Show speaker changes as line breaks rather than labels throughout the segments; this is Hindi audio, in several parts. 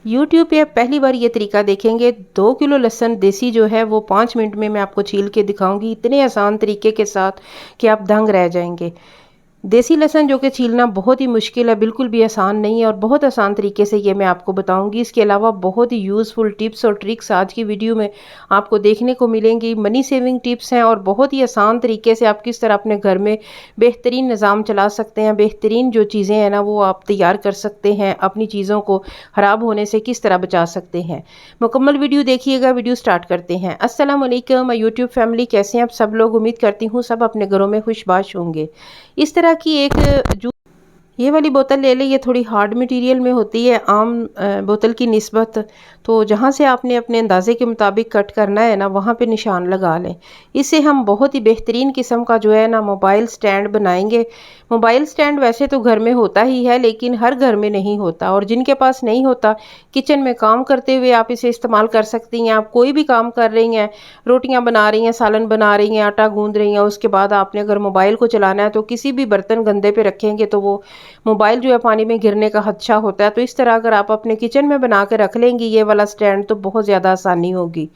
यूट्यूब पे आप पहली बार ये तरीका देखेंगे। 2 किलो लहसुन देसी जो है वो 5 मिनट में मैं आपको छील के दिखाऊंगी, इतने आसान तरीके के साथ कि आप दंग रह जाएंगे। देसी लहसुन जो कि छीलना बहुत ही मुश्किल है, बिल्कुल भी आसान नहीं है, और बहुत आसान तरीके से ये मैं आपको बताऊंगी। इसके अलावा बहुत ही यूज़फुल टिप्स और ट्रिक्स आज की वीडियो में आपको देखने को मिलेंगी। मनी सेविंग टिप्स हैं और बहुत ही आसान तरीके से आप किस तरह अपने घर में बेहतरीन निज़ाम चला सकते हैं, बेहतरीन जो चीज़ें हैं ना वो आप तैयार कर सकते हैं, अपनी चीज़ों को ख़राब होने से किस तरह बचा सकते हैं। मुकम्मल वीडियो देखिएगा। वीडियो स्टार्ट करते हैं। अस्सलाम वालेकुम यूट्यूब फैमिली, कैसे हैं आप सब लोग? उम्मीद करती हूँ सब अपने घरों में खुशबाश होंगे। इस तरह की एक जूस, ये वाली बोतल ले लें। ये थोड़ी हार्ड मटेरियल में होती है आम बोतल की निस्बत। तो जहाँ से आपने अपने अंदाजे के मुताबिक कट करना है ना, वहाँ पे निशान लगा लें। इससे हम बहुत ही बेहतरीन किस्म का जो है ना मोबाइल स्टैंड बनाएंगे। मोबाइल स्टैंड वैसे तो घर में होता ही है, लेकिन हर घर में नहीं होता, और जिनके पास नहीं होता, किचन में काम करते हुए आप इसे इस्तेमाल कर सकती हैं। आप कोई भी काम कर रही हैं, रोटियां बना रही हैं, सालन बना रही हैं, आटा गूंद रही हैं, उसके बाद आपने अगर मोबाइल को चलाना है तो किसी भी बर्तन गंदे पे रखेंगे तो वो मोबाइल जो है पानी में गिरने का खदशा होता है। तो इस तरह अगर आप अपने किचन में बना के रख लेंगी ये वाला स्टैंड, तो बहुत ज़्यादा आसानी होगी।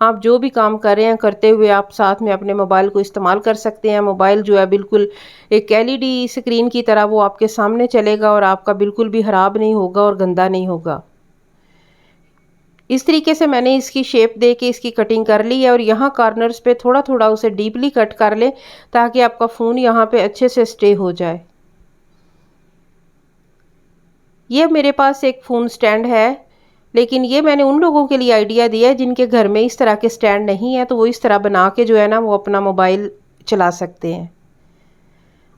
आप जो भी काम कर रहे हैं करते हुए आप साथ में अपने मोबाइल को इस्तेमाल कर सकते हैं। मोबाइल जो है बिल्कुल एक एलईडी स्क्रीन की तरह वो आपके सामने चलेगा और आपका बिल्कुल भी ख़राब नहीं होगा और गंदा नहीं होगा। इस तरीके से मैंने इसकी शेप दे के इसकी कटिंग कर ली है, और यहाँ कॉर्नर्स पे थोड़ा थोड़ा उसे डीपली कट कर लें ताकि आपका फ़ोन यहाँ पे अच्छे से स्टे हो जाए। ये मेरे पास एक फ़ोन स्टैंड है, लेकिन ये मैंने उन लोगों के लिए आइडिया दिया है जिनके घर में इस तरह के स्टैंड नहीं है, तो वो इस तरह बना के जो है ना वो अपना मोबाइल चला सकते हैं।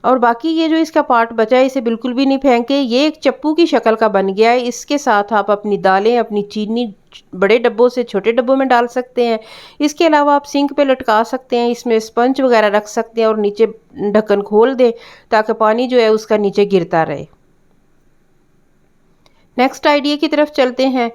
और बाकी ये जो इसका पार्ट बचा है इसे बिल्कुल भी नहीं फेंके। ये एक चप्पू की शक्ल का बन गया है। इसके साथ आप अपनी दालें, अपनी चीनी बड़े डब्बों से छोटे डब्बों में डाल सकते हैं। इसके अलावा आप सिंक पे लटका सकते हैं, इसमें स्पंज वगैरह रख सकते हैं और नीचे ढक्कन खोल दें ताकि पानी जो है उसका नीचे गिरता रहे। नेक्स्ट आइडिया की तरफ चलते हैं।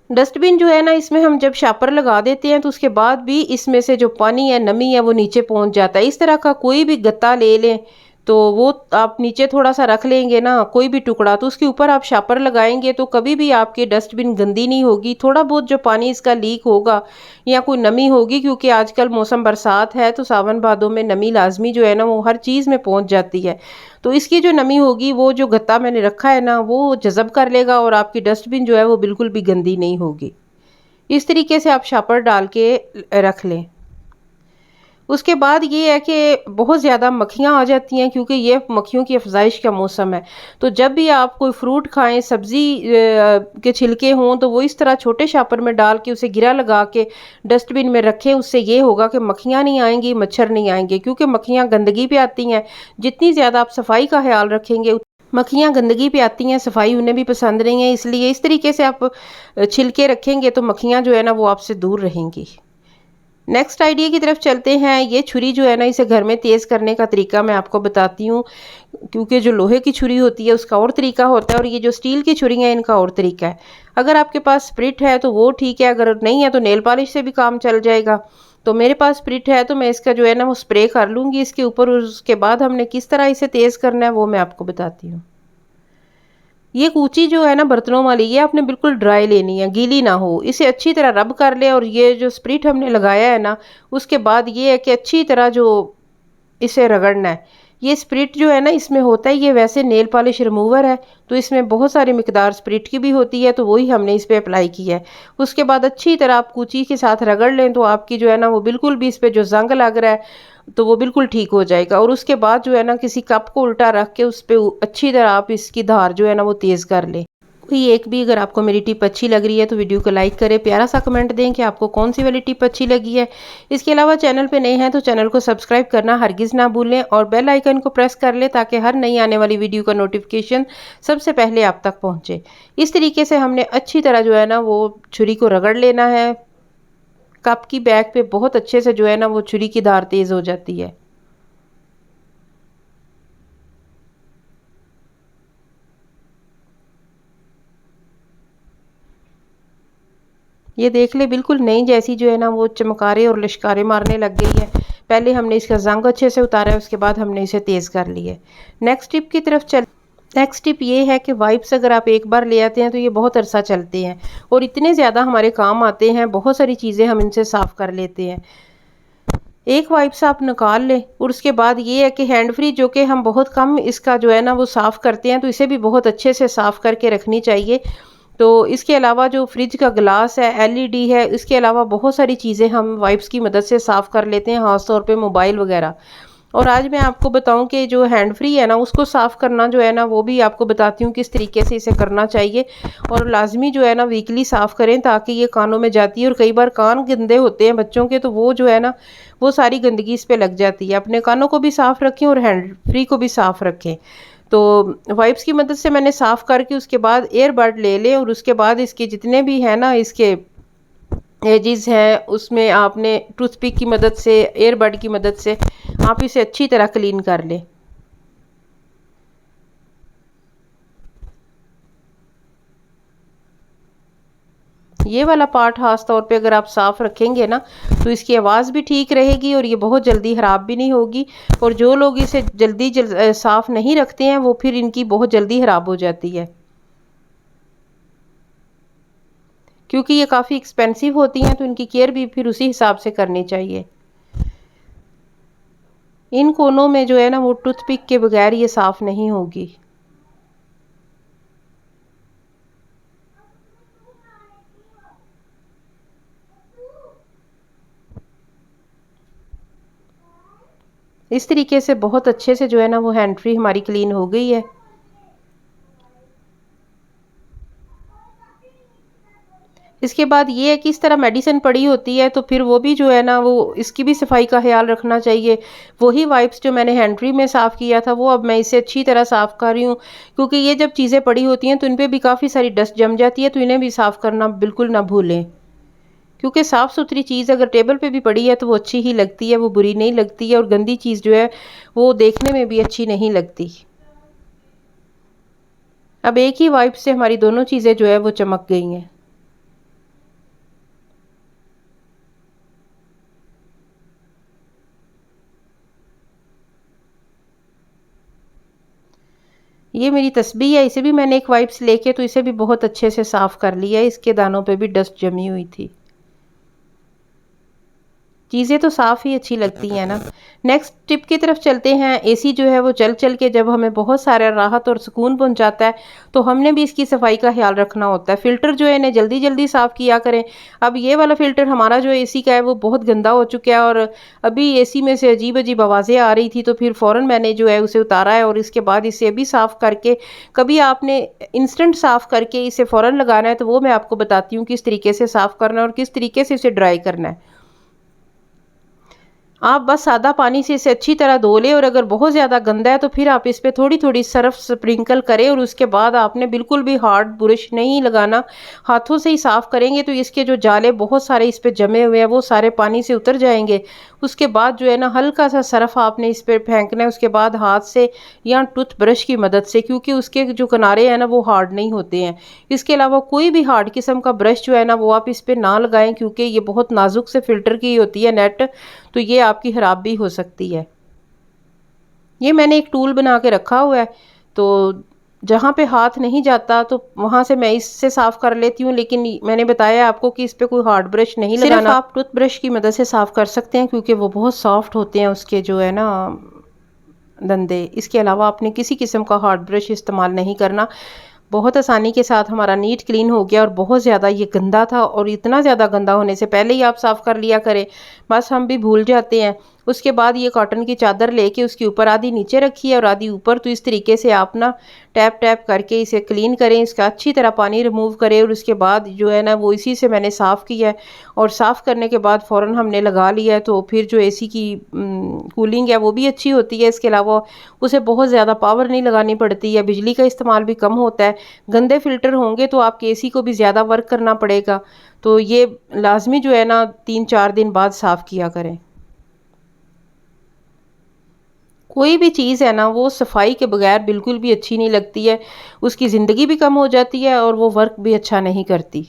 डस्टबिन जो है ना, इसमें हम जब शापर लगा देते हैं तो उसके बाद भी इसमें से जो पानी है, नमी है, वो नीचे पहुंच जाता है। इस तरह का कोई भी गत्ता ले लें तो वो आप नीचे थोड़ा सा रख लेंगे ना, कोई भी टुकड़ा, तो उसके ऊपर आप शापर लगाएंगे तो कभी भी आपकी डस्टबिन गंदी नहीं होगी। थोड़ा बहुत जो पानी इसका लीक होगा या कोई नमी होगी, क्योंकि आजकल मौसम बरसात है तो सावन भादों में नमी लाजमी जो है ना वो हर चीज़ में पहुंच जाती है। तो इसकी जो नमी होगी वो जो गत्ता मैंने रखा है ना वो जज़ब कर लेगा और आपकी डस्टबिन जो है वो बिल्कुल भी गंदी नहीं होगी। इस तरीके से आप शापर डाल के रख लें। उसके बाद ये है कि बहुत ज़्यादा मक्खियाँ आ जाती हैं, क्योंकि ये मक्खियों की अफजाइश का मौसम है। तो जब भी आप कोई फ्रूट खाएं, सब्ज़ी के छिलके हों, तो वो इस तरह छोटे शापर में डाल के उसे गिरा लगा के डस्टबिन में रखें। उससे ये होगा कि मक्खियाँ नहीं आएंगी, मच्छर नहीं आएंगे, क्योंकि मक्खियाँ गंदगी पे आती हैं। जितनी ज़्यादा आप सफाई का ख्याल रखेंगे, मक्खियाँ गंदगी पे आती हैं, सफाई उन्हें भी पसंद नहीं है। इसलिए इस तरीके से आप छिलके रखेंगे तो मक्खियाँ जो है ना वो आपसे दूर रहेंगी। नेक्स्ट आइडिया की तरफ चलते हैं। ये छुरी जो है ना, इसे घर में तेज़ करने का तरीका मैं आपको बताती हूँ, क्योंकि जो लोहे की छुरी होती है उसका और तरीका होता है और ये जो स्टील की छुरी है इनका और तरीका है। अगर आपके पास स्प्रिट है तो वो ठीक है, अगर नहीं है तो नेल पॉलिश से भी काम चल जाएगा। तो मेरे पास स्प्रिट है तो मैं इसका जो है ना वो स्प्रे कर लूँगी इसके ऊपर। उसके बाद हमने किस तरह इसे तेज़ करना है वो मैं आपको बताती हूँ। ये कूची जो है ना बर्तनों वाली, ये आपने बिल्कुल ड्राई लेनी है, गीली ना हो। इसे अच्छी तरह रब कर ले, और ये जो स्प्रिट हमने लगाया है ना उसके बाद ये है कि अच्छी तरह जो इसे रगड़ना है। ये स्प्रिट जो है ना इसमें होता है, ये वैसे नेल पॉलिश रिमूवर है तो इसमें बहुत सारी मिकदार स्प्रिट की भी होती है, तो वही हमने इस पर अप्लाई किया है। उसके बाद अच्छी तरह आप कूची के साथ रगड़ लें तो आपकी जो है ना वो बिल्कुल भी इस पर जो जंग लग रहा है तो वो बिल्कुल ठीक हो जाएगा। और उसके बाद जो है ना किसी कप को उल्टा रख के उस पर अच्छी तरह आप इसकी धार जो है ना वो तेज़ कर लें। कोई एक भी अगर आपको मेरी टिप अच्छी लग रही है तो वीडियो को लाइक करें, प्यारा सा कमेंट दें कि आपको कौन सी वाली टिप अच्छी लगी है। इसके अलावा चैनल पे नए हैं तो चैनल को सब्सक्राइब करना हरगिज़ ना भूलें और बेल आइकन को प्रेस कर लें ताकि हर नई आने वाली वीडियो का नोटिफिकेशन सबसे पहले आप तक पहुँचे। इस तरीके से हमने अच्छी तरह जो है ना वो छुरी को रगड़ लेना है। कप की बैक पे बहुत अच्छे से जो है ना वो छुरी की धार तेज़ हो जाती है। ये देख ले बिल्कुल नई जैसी जो है ना वो चमकारे और लिशकारे मारने लग गई है। पहले हमने इसका जंग अच्छे से उतारा है, उसके बाद हमने इसे तेज़ कर लिया है। नेक्स्ट टिप की तरफ चल। नेक्स्ट टिप ये है कि वाइप्स अगर आप एक बार ले आते हैं तो ये बहुत अरसा चलते हैं और इतने ज़्यादा हमारे काम आते हैं, बहुत सारी चीज़ें हम इनसे साफ़ कर लेते हैं। एक वाइप्स आप निकाल लें और उसके बाद ये है कि हैंड फ्री जो कि हम बहुत कम इसका जो है ना वो साफ़ करते हैं, तो इसे भी बहुत अच्छे से साफ़ करके रखनी चाहिए। तो इसके अलावा जो फ्रिज का ग्लास है, एलईडी है, इसके अलावा बहुत सारी चीज़ें हम वाइप्स की मदद से साफ़ कर लेते हैं, ख़ास तौर पे मोबाइल वगैरह। और आज मैं आपको बताऊं कि जो हैंड फ्री है ना उसको साफ़ करना जो है ना वो भी आपको बताती हूँ किस तरीके से इसे करना चाहिए। और लाजमी जो है ना वीकली साफ़ करें ताकि ये कानों में जाती है, और कई बार कान गंदे होते हैं बच्चों के, तो वो जो है ना वो सारी गंदगी इस पे लग जाती है। अपने कानों को भी साफ़ रखें और हैंड फ्री को भी साफ़ रखें। तो वाइप्स की मदद से मैंने साफ़ करके उसके बाद एयरबड ले लें और उसके बाद इसके जितने भी है ना इसके एजिज़ है उसमें आपने टूथपिक की मदद से, एयरबड की मदद से आप इसे अच्छी तरह क्लीन कर लें। ये वाला पार्ट खास तौर पे अगर आप साफ़ रखेंगे ना तो इसकी आवाज़ भी ठीक रहेगी और ये बहुत जल्दी ख़राब भी नहीं होगी। और जो लोग इसे साफ़ नहीं रखते हैं वो फिर इनकी बहुत जल्दी ख़राब हो जाती है, क्योंकि ये काफ़ी एक्सपेंसिव होती हैं, तो इनकी केयर भी फिर उसी हिसाब से करनी चाहिए। इन कोनों में जो है ना वो टूथपिक के बगैर ये साफ़ नहीं होगी। इस तरीके से बहुत अच्छे से जो है ना वो हैंड फ्री हमारी क्लीन हो गई है। इसके बाद ये है कि इस तरह मेडिसिन पड़ी होती है तो फिर वो भी जो है ना वो इसकी भी सफाई का ख्याल रखना चाहिए। वही वाइप्स जो मैंने हैंड फ्री में साफ़ किया था वो अब मैं इसे अच्छी तरह साफ़ कर रही हूँ, क्योंकि ये जब चीज़ें पड़ी होती हैं तो इन पे भी काफ़ी सारी डस्ट जम जाती है, तो इन्हें भी साफ़ करना बिल्कुल ना भूलें। क्योंकि साफ़ सुथरी चीज़ अगर टेबल पे भी पड़ी है तो वो अच्छी ही लगती है, वो बुरी नहीं लगती है, और गंदी चीज़ जो है वो देखने में भी अच्छी नहीं लगती। अब एक ही वाइप से हमारी दोनों चीज़ें जो है वो चमक गई हैं। ये मेरी तस्बीह है, इसे भी मैंने एक वाइप्स लेके तो इसे भी बहुत अच्छे से साफ़ कर लिया है। इसके दानों पे भी डस्ट जमी हुई थी। चीज़ें तो साफ़ ही अच्छी लगती हैं ना। नेक्स्ट टिप की तरफ चलते हैं। एसी जो है वो चल चल के जब हमें बहुत सारा राहत और सुकून पहुंचाता है तो हमने भी इसकी सफाई का ख्याल रखना होता है। फ़िल्टर जो है इन्हें जल्दी जल्दी साफ़ किया करें। अब ये वाला फ़िल्टर हमारा जो एसी का है वो बहुत गंदा हो चुका है, और अभी एसी में से अजीब अजीब आवाज़ें आ रही थी, तो फिर फ़ौरन मैंने जो है उसे उतारा है और इसके बाद इसे अभी साफ़ करके, कभी आपने इंस्टेंट साफ़ करके इसे फ़ौरन लगाना है तो वो मैं आपको बताती हूँ किस तरीके से साफ़ करना है और किस तरीके से इसे ड्राई करना है। आप बस सादा पानी से इसे अच्छी तरह धो लें, और अगर बहुत ज़्यादा गंदा है तो फिर आप इस पे थोड़ी थोड़ी सर्फ स्प्रिंकल करें, और उसके बाद आपने बिल्कुल भी हार्ड ब्रश नहीं लगाना, हाथों से ही साफ़ करेंगे तो इसके जो जाले बहुत सारे इस पे जमे हुए हैं वो सारे पानी से उतर जाएंगे। उसके बाद जो है ना हल्का सा सर्फ आपने इस पर फेंकना है, उसके बाद हाथ से या टूथ ब्रश की मदद से, क्योंकि उसके जो किनारे हैं ना वो हार्ड नहीं होते हैं। इसके अलावा कोई भी हार्ड किस्म का ब्रश जो है ना वो आप इस पर ना लगाएं, क्योंकि ये बहुत नाजुक से फ़िल्टर की होती है नेट, तो ये आपकी ख़राब भी हो सकती है। ये मैंने एक टूल बना के रखा हुआ है, तो जहाँ पे हाथ नहीं जाता तो वहाँ से मैं इससे साफ़ कर लेती हूँ, लेकिन मैंने बताया आपको कि इस पे कोई हार्ड ब्रश नहीं लगाना। सिर्फ आप टूथ ब्रश की मदद से साफ़ कर सकते हैं, क्योंकि वो बहुत सॉफ्ट होते हैं उसके जो है ना दंदे। इसके अलावा आपने किसी किस्म का हार्ड ब्रश इस्तेमाल नहीं करना। बहुत आसानी के साथ हमारा नीट क्लीन हो गया, और बहुत ज़्यादा ये गंदा था, और इतना ज़्यादा गंदा होने से पहले ही आप साफ़ कर लिया करें, बस हम भी भूल जाते हैं। उसके बाद ये कॉटन की चादर लेके उसके ऊपर आधी नीचे रखिए और आधी ऊपर, तो इस तरीके से आप ना टैप टैप करके इसे क्लीन करें, इसका अच्छी तरह पानी रिमूव करें, और उसके बाद जो है ना वो इसी से मैंने साफ़ किया है। और साफ़ करने के बाद फ़ौरन हमने लगा लिया है, तो फिर जो एसी की कूलिंग है वो भी अच्छी होती है। इसके अलावा उसे बहुत ज़्यादा पावर नहीं लगानी पड़ती है, बिजली का इस्तेमाल भी कम होता है। गंदे फ़िल्टर होंगे तो आपके एसी को भी ज़्यादा वर्क करना पड़ेगा, तो ये लाजमी जो है ना 3-4 दिन बाद साफ़ किया करें। कोई भी चीज़ है ना वो सफाई के बगैर बिल्कुल भी अच्छी नहीं लगती है, उसकी ज़िंदगी भी कम हो जाती है और वो वर्क भी अच्छा नहीं करती।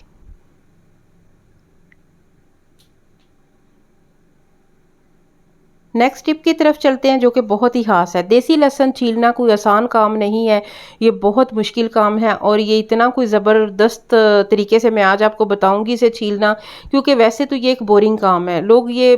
नेक्स्ट टिप की तरफ चलते हैं जो कि बहुत ही खास है। देसी लहसुन छीलना कोई आसान काम नहीं है, ये बहुत मुश्किल काम है और ये इतना कोई ज़बरदस्त तरीके से मैं आज आपको बताऊंगी इसे छीलना, क्योंकि वैसे तो ये एक बोरिंग काम है, लोग ये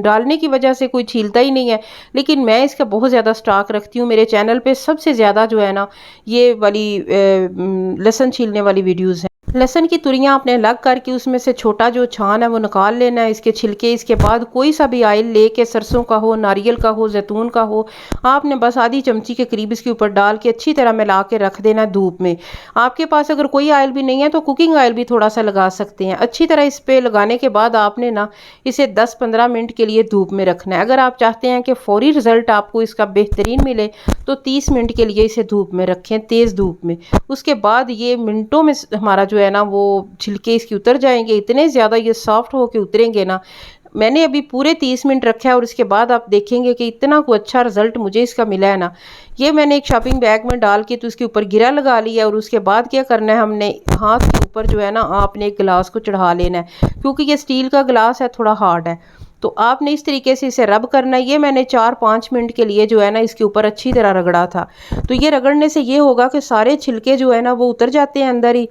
डालने की वजह से कोई छीलता ही नहीं है, लेकिन मैं इसका बहुत ज़्यादा स्टॉक रखती हूँ। मेरे चैनल पे सबसे ज़्यादा जो है ना ये वाली लहसुन छीलने वाली वीडियोज़ हैं। लहसुन की तुरियां आपने अलग करके उसमें से छोटा जो छान है वो निकाल लेना है, इसके छिलके। इसके बाद कोई सा भी ऑयल लेके, सरसों का हो, नारियल का हो, जैतून का हो, आपने बस आधी चमची के करीब इसके ऊपर डाल के अच्छी तरह मिला के रख देना धूप में। आपके पास अगर कोई ऑयल भी नहीं है तो कुकिंग ऑयल भी थोड़ा सा लगा सकते हैं। अच्छी तरह इस पर लगाने के बाद आपने ना इसे 10-15 मिनट के लिए धूप में रखना है। अगर आप चाहते हैं कि फौरी रिजल्ट आपको इसका बेहतरीन मिले तो 30 मिनट के लिए इसे धूप में रखें, तेज़ धूप में। उसके बाद ये मिनटों में हमारा जो है ना वो छिलके इसके उतर जाएंगे, इतने ज़्यादा ये सॉफ्ट होके उतरेंगे ना। मैंने अभी पूरे 30 मिनट रखा है और इसके बाद आप देखेंगे कि इतना को अच्छा रिजल्ट मुझे इसका मिला है ना। ये मैंने एक शॉपिंग बैग में डाल के तो इसके ऊपर गिरा लगा लिया और उसके बाद क्या करना है, हमने हाथ के ऊपर जो है ना आपने एक गिलास को चढ़ा लेना है, क्योंकि ये स्टील का गिलास है, थोड़ा हार्ड है, तो आपने इस तरीके से इसे रब करना है। ये मैंने 4-5 मिनट के लिए जो है ना इसके ऊपर अच्छी तरह रगड़ा था। तो ये रगड़ने से ये होगा कि सारे छिलके जो है ना वो उतर जाते हैं अंदर ही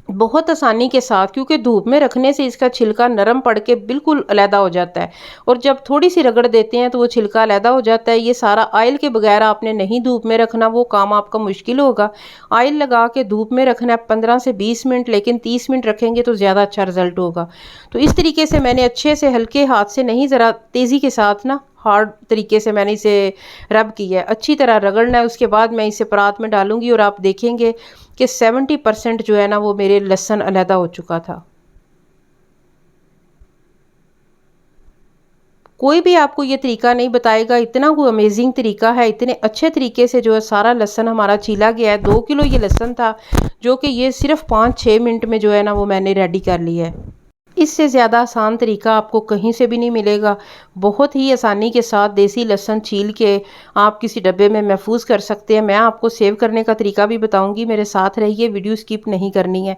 बहुत आसानी के साथ, क्योंकि धूप में रखने से इसका छिलका नरम पड़ के बिल्कुल अलहदा हो जाता है और जब थोड़ी सी रगड़ देते हैं तो वो छिलका अलहदा हो जाता है। ये सारा ऑयल के बगैर आपने नहीं धूप में रखना, वो काम आपका मुश्किल होगा। ऑयल लगा के धूप में रखना है 15 से 20 मिनट, लेकिन 30 मिनट रखेंगे तो ज़्यादा अच्छा रिजल्ट होगा। तो इस तरीके से मैंने अच्छे से हल्के हाथ से नहीं, ज़रा तेज़ी के साथ ना हार्ड तरीके से मैंने इसे रब किया है, अच्छी तरह रगड़ना है। उसके बाद मैं इसे परात में डालूंगी और आप देखेंगे कि 70% जो है ना वो मेरे लहसुन अलहदा हो चुका था। कोई भी आपको ये तरीका नहीं बताएगा, इतना कोई अमेजिंग तरीका है, इतने अच्छे तरीके से जो है सारा लहसुन हमारा छीला गया है। 2 किलो ये लहसुन था जो कि ये सिर्फ 5-6 मिनट में जो है ना वो मैंने रेडी कर लिया है। इससे ज़्यादा आसान तरीका आपको कहीं से भी नहीं मिलेगा। बहुत ही आसानी के साथ देसी लहसुन छील के आप किसी डब्बे में महफूज कर सकते हैं। मैं आपको सेव करने का तरीका भी बताऊंगी, मेरे साथ रहिए, वीडियो स्किप नहीं करनी है।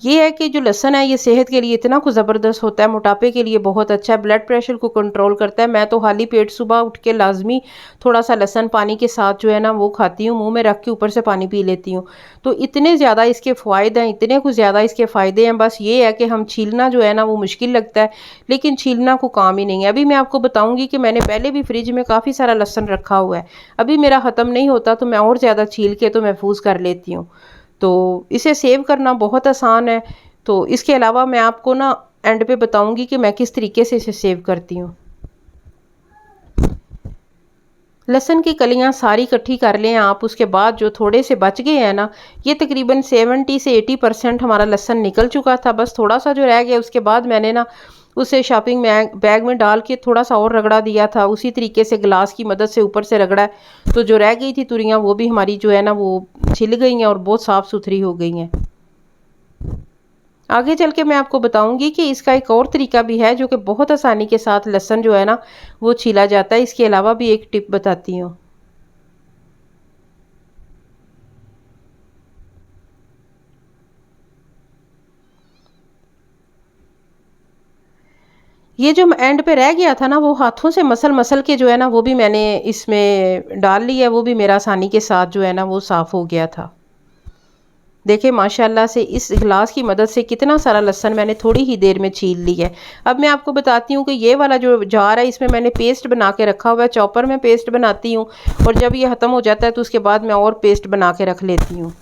ये है कि जो लहसुन है ये सेहत के लिए इतना कुछ ज़बरदस्त होता है, मोटापे के लिए बहुत अच्छा है, ब्लड प्रेशर को कंट्रोल करता है। मैं तो खाली पेट सुबह उठ के लाजमी थोड़ा सा लहसुन पानी के साथ जो है ना वो खाती हूँ, मुंह में रख के ऊपर से पानी पी लेती हूँ। तो इतने ज़्यादा इसके फ़ायदे हैं, इतने कुछ ज़्यादा इसके फ़ायदे हैं। बस ये है कि हम छीलना जो है ना वो मुश्किल लगता है, लेकिन छीलना को काम ही नहीं है। अभी मैं आपको बताऊँगी कि मैंने पहले भी फ्रिज में काफ़ी सारा लहसुन रखा हुआ है, अभी मेरा ख़त्म नहीं होता तो मैं और ज़्यादा छील के तो महफूज कर लेती हूँ। तो इसे सेव करना बहुत आसान है। तो इसके अलावा मैं आपको ना एंड पे बताऊंगी कि मैं किस तरीके से इसे सेव करती हूँ। लहसुन की कलियां सारी इकट्ठी कर लें आप। उसके बाद जो थोड़े से बच गए हैं ना, ये तकरीबन 70 से 80% हमारा लहसुन निकल चुका था, बस थोड़ा सा जो रह गया उसके बाद मैंने ना उसे शॉपिंग बैग में डाल के थोड़ा सा और रगड़ा दिया था। उसी तरीके से गिलास की मदद से ऊपर से रगड़ा, तो जो रह गई थी तुरियां वो भी हमारी जो है ना वो छिल गई हैं और बहुत साफ़ सुथरी हो गई हैं। आगे चल के मैं आपको बताऊंगी कि इसका एक और तरीका भी है जो कि बहुत आसानी के साथ लहसुन जो है ना वो छीला जाता है। इसके अलावा भी एक टिप बताती हूँ। ये जो एंड पे रह गया था ना वो हाथों से मसल मसल के जो है ना वो भी मैंने इसमें डाल लिया है, वो भी मेरा आसानी के साथ जो है ना वो साफ़ हो गया था। देखिए माशाल्लाह से इस गिलास की मदद से कितना सारा लहसुन मैंने थोड़ी ही देर में छील ली है। अब मैं आपको बताती हूँ कि ये वाला जो जार है इसमें मैंने पेस्ट बना के रखा हुआ है, चॉपर में पेस्ट बनाती हूँ और जब ये ख़त्म हो जाता है तो उसके बाद मैं और पेस्ट बना के रख लेती हूँ।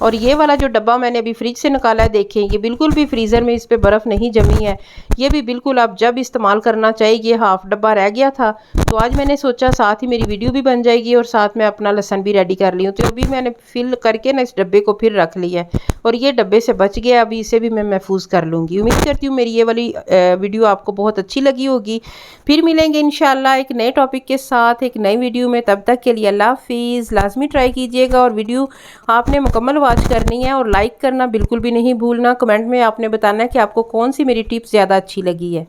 और ये वाला जो डब्बा मैंने अभी फ्रिज से निकाला है, देखें ये बिल्कुल भी फ्रीज़र में इस पर बर्फ़ नहीं जमी है। ये भी बिल्कुल आप जब इस्तेमाल करना चाहिए। ये हाफ डब्बा रह गया था तो आज मैंने सोचा साथ ही मेरी वीडियो भी बन जाएगी और साथ में अपना लहसुन भी रेडी कर ली हूँ। तो अभी मैंने फिल करके ना इस डब्बे को फिर रख लिया है और ये डब्बे से बच गया, अभी इसे भी मैं महफूज कर लूँगी। उम्मीद करती हूँ मेरी ये वाली वीडियो आपको बहुत अच्छी लगी होगी। फिर मिलेंगे इंशाल्लाह एक नए टॉपिक के साथ एक नई वीडियो में। तब तक के लिए अल्लाह हाफिज़। लाजमी ट्राई कीजिएगा और वीडियो आपने मुकम्मल वॉच करनी है और लाइक करना बिल्कुल भी नहीं भूलना। कमेंट में आपने बताना है कि आपको कौन सी मेरी टिप्स ज़्यादा अच्छी लगी है।